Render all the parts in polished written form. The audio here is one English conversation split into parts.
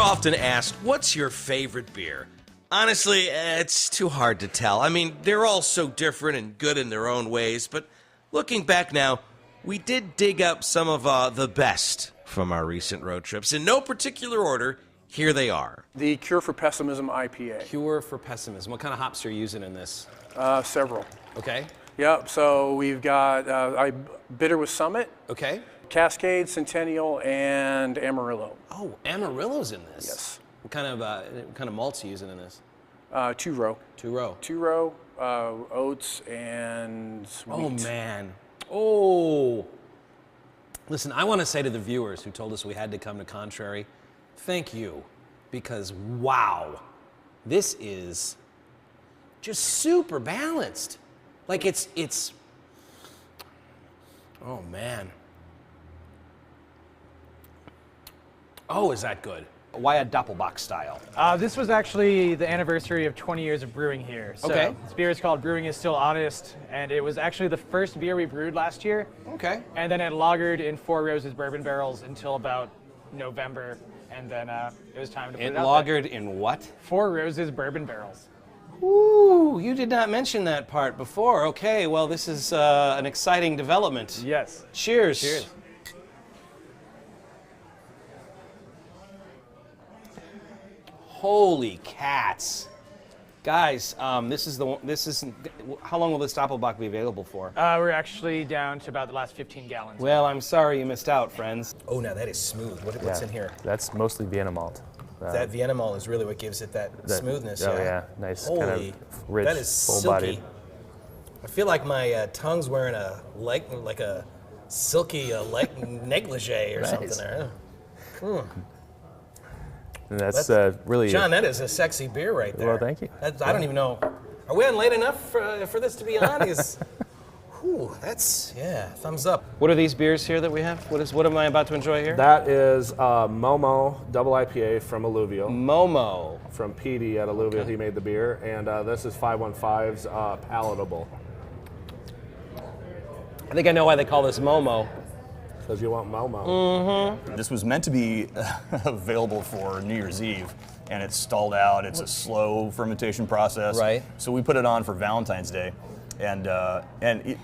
often asked, what's your favorite beer? Honestly, it's too hard to tell. I mean, they're all so different and good in their own ways, but looking back now, we did dig up some of the best from our recent road trips. In no particular order, here they are. The Cure for Pessimism IPA. Cure for Pessimism. What kind of hops are you using in this? Several. Okay. Yep, so we've got I bitter with Summit, Okay. Cascade, Centennial, and Amarillo. Oh, Amarillo's in this. Yes. What kind of malts are you using in this? Two-row. Two-row. Two-row, oats, and wheat. Oh, man. Oh. Listen, I want to say to the viewers who told us we had to come to Contrary, thank you, because wow, this is just super balanced. Like it's, oh man. Oh, is that good? Why a Doppelbock style? This was actually the anniversary of 20 years of brewing here. So Okay. This beer is called Brewing is Still Honest, and it was actually the first beer we brewed last year. Okay. And then it lagered in 4 Roses bourbon barrels until about November, and then it was time to put It it out there. lagered in what? 4 Roses bourbon barrels. Ooh, you did not mention that part before. Okay, well, this is an exciting development. Yes. Cheers. Cheers. Holy cats. Guys, this is how long will this Doppelbock be available for? We're actually down to about the last 15 gallons. Well, I'm sorry you missed out, friends. Oh, now that is smooth. What's in here? That's mostly Vienna malt. That Vienna malt is really what gives it that smoothness. Oh yeah, nice, Holy, kind of rich, that is full-bodied. silky. I feel like my tongue's wearing a silky negligee or something there. And that's really. John, that is a sexy beer right there. Well, thank you. I don't even know. Are we on late enough for this to be on? That's thumbs up. What are these beers here that we have? What am I about to enjoy here? That is Momo Double IPA from Alluvial. Momo. From Petey at Alluvial, he made the beer, and this is 515's Palatable. I think I know why they call this Momo. Because you want Momo. This was meant to be available for New Year's Eve, and it's stalled out. It's a slow fermentation process. Right. So we put it on for Valentine's Day, and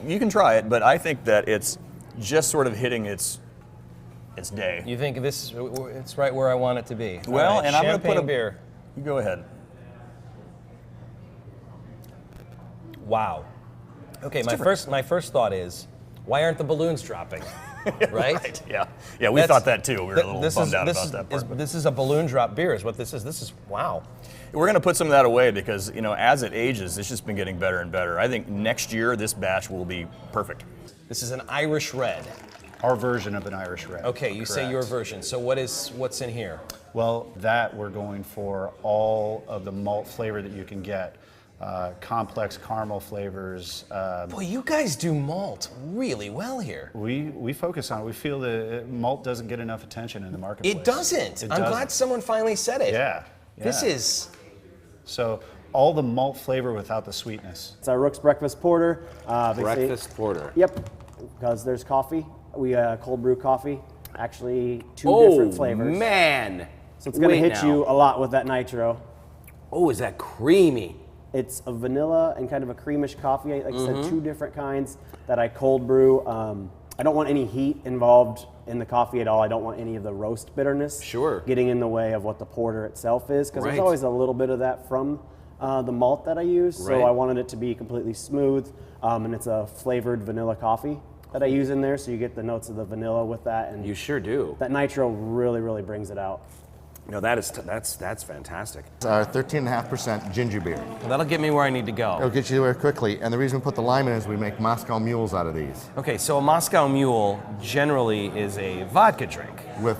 you can try it, but I think that it's just sort of hitting its day. You think it's right where I want it to be? Well, All right, and I'm going to put a beer. You go ahead. Wow. Okay, my first thought is, why aren't the balloons dropping? Right? Yeah, we thought that too. We were a little bummed out about that part. This is a balloon drop beer is what this is. This is, wow. We're going to put some of that away because, as it ages, it's just been getting better and better. I think next year this batch will be perfect. This is an Irish red. Our version of an Irish red. Okay, you say your version. So what's in here? Well, that we're going for all of the malt flavor that you can get. Complex caramel flavors. Boy, you guys do malt really well here. We focus on it. We feel that malt doesn't get enough attention in the marketplace. It doesn't. I'm glad someone finally said it. Yeah. This is... So all the malt flavor without the sweetness. It's our Rooks Breakfast Porter. Breakfast porter. Yep, because there's coffee. We cold brew coffee. Actually, two different flavors. Oh, man. So it's going to hit you a lot with that nitro. Oh, is that creamy? It's a vanilla and kind of a creamish coffee. Like I said, 2 different kinds that I cold brew. I don't want any heat involved in the coffee at all. I don't want any of the roast bitterness getting in the way of what the porter itself is, because there's always a little bit of that from the malt that I use. So I wanted it to be completely smooth, and it's a flavored vanilla coffee that I use in there, so you get the notes of the vanilla with that. And you sure do. That nitro really, really brings it out. No, that's fantastic. It's our 13.5% ginger beer. Well, that'll get me where I need to go. It'll get you there quickly, and the reason we put the lime in is we make Moscow mules out of these. Okay, so a Moscow Mule generally is a vodka drink. With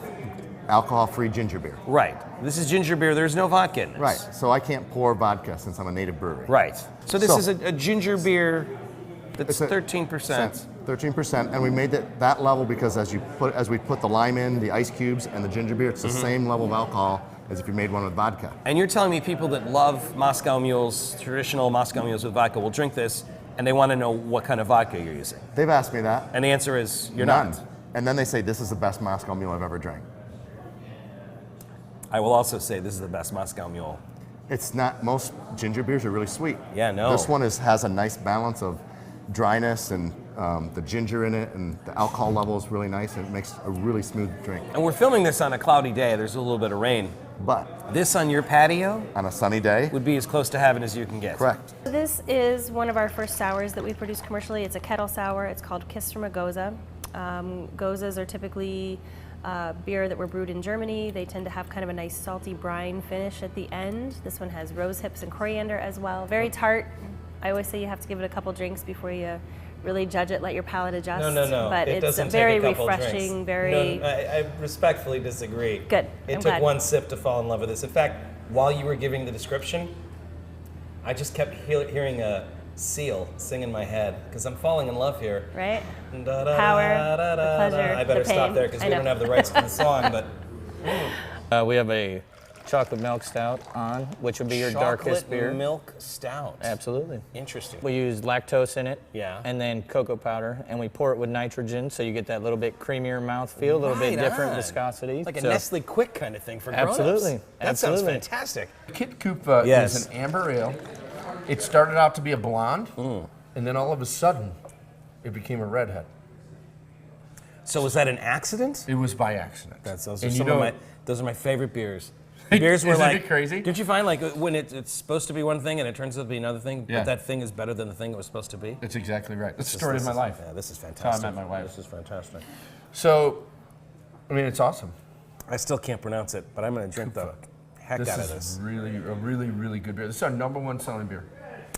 alcohol-free ginger beer. Right. This is ginger beer. There's no vodka in this. Right. So I can't pour vodka since I'm a native brewery. Right. So this is a ginger beer that's 13%. 13%, and we made it that level because as we put the lime in, the ice cubes, and the ginger beer, it's the same level of alcohol as if you made one with vodka. And you're telling me people that love Moscow Mules, traditional Moscow Mules with vodka, will drink this, and they want to know what kind of vodka you're using. They've asked me that. And the answer is, you're None. not. And then they say, this is the best Moscow Mule I've ever drank. I will also say this is the best Moscow Mule. It's not, most ginger beers are really sweet. Yeah, no. This one has a nice balance of dryness and the ginger in it, and the alcohol level is really nice, and it makes a really smooth drink. And we're filming this on a cloudy day. There's a little bit of rain. But This on your patio on a sunny day, would be as close to heaven as you can get. correct. This is one of our first sours that we produce commercially. It's a kettle sour. It's called Kiss from a Goza. Gozas are typically beer that were brewed in Germany. They tend to have kind of a nice salty brine finish at the end. This one has rose hips and coriander as well. Very tart. I always say you have to give it a couple drinks before you really judge it, let your palate adjust. No. But it it's doesn't very take a couple refreshing, drinks. very... No, I respectfully disagree. Good. It I'm took glad. one sip to fall in love with this. In fact, while you were giving the description, I just kept hearing a seal sing in my head because I'm falling in love here. Right? Da-da, Power, da-da, the pleasure, I better the pain. stop there because I we know. don't have the rights to the song, but We have a chocolate milk stout on, which would be your darkest beer. Milk stout. Absolutely. Interesting. We use lactose in it, Yeah. and then cocoa powder, and we pour it with nitrogen, so you get that little bit creamier mouthfeel, a little bit Right different on. viscosity. Like a So- Nestle Quick kind of thing for grown-ups. Absolutely. That sounds Absolutely. fantastic. Kit Coupe Yes. is an amber ale. It started out to be a blonde, and then all of a sudden, it became a redhead. So was that an accident? It was by accident. Those are And you some know- those are my favorite beers. Beers were Isn't like it crazy? Did you find like when it's supposed to be one thing and it turns out to be another thing, Yeah. but that thing is better than the thing it was supposed to be? That's exactly right. That's the This story of is- my life. Yeah, this is That's how I fantastic. met my wife. This is fantastic. So, I mean, it's awesome. I still can't pronounce it, but I'm going to drink the heck This out of is this. really a really good beer. This is our #1 selling beer.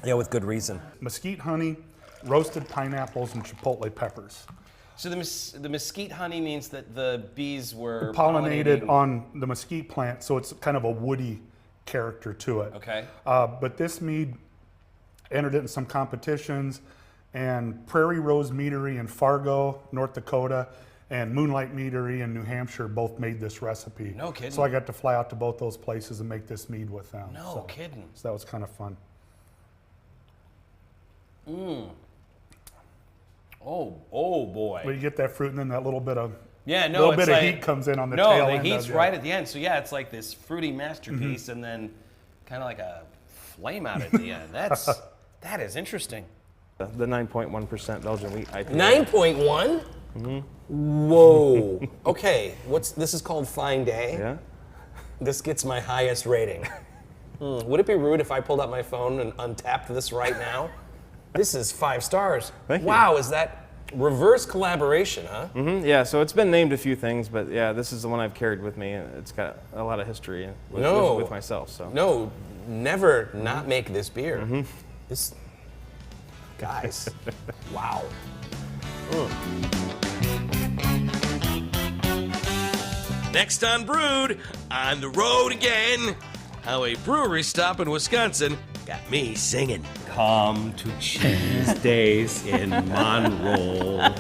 Yeah, with good reason. Mesquite honey, roasted pineapples, and chipotle peppers. So the mesquite honey means that the bees were Pollinated on the mesquite plant, so it's kind of a woody character to it. Okay. But this mead entered it in some competitions, and Prairie Rose Meadery in Fargo, North Dakota, and Moonlight Meadery in New Hampshire both made this recipe. No kidding. So I got to fly out to both those places and make this mead with them. No kidding. So that was kind of fun. Oh boy. But you get that fruit and then that little bit of Yeah, no, little it's bit like, of heat comes in on the no, tail the end. heat's of, right at the end. So yeah, it's like this fruity masterpiece, and then kind of like a flame out at the end. That is interesting. The 9.1% Belgian wheat IPA. 9.1. Whoa. Okay, this is called Fine Day. Yeah. This gets my highest rating. Would it be rude if I pulled out my phone and untapped this right now? This is 5 stars. Thank you. Wow, is that reverse collaboration, huh? Yeah, so it's been named a few things, but yeah, this is the one I've carried with me. It's got a lot of history with myself. So No, never not make this beer. This, guys, wow. Next on Brewed, on the road again. How a brewery stop in Wisconsin got me singing. Come to Cheese Days in Monroe.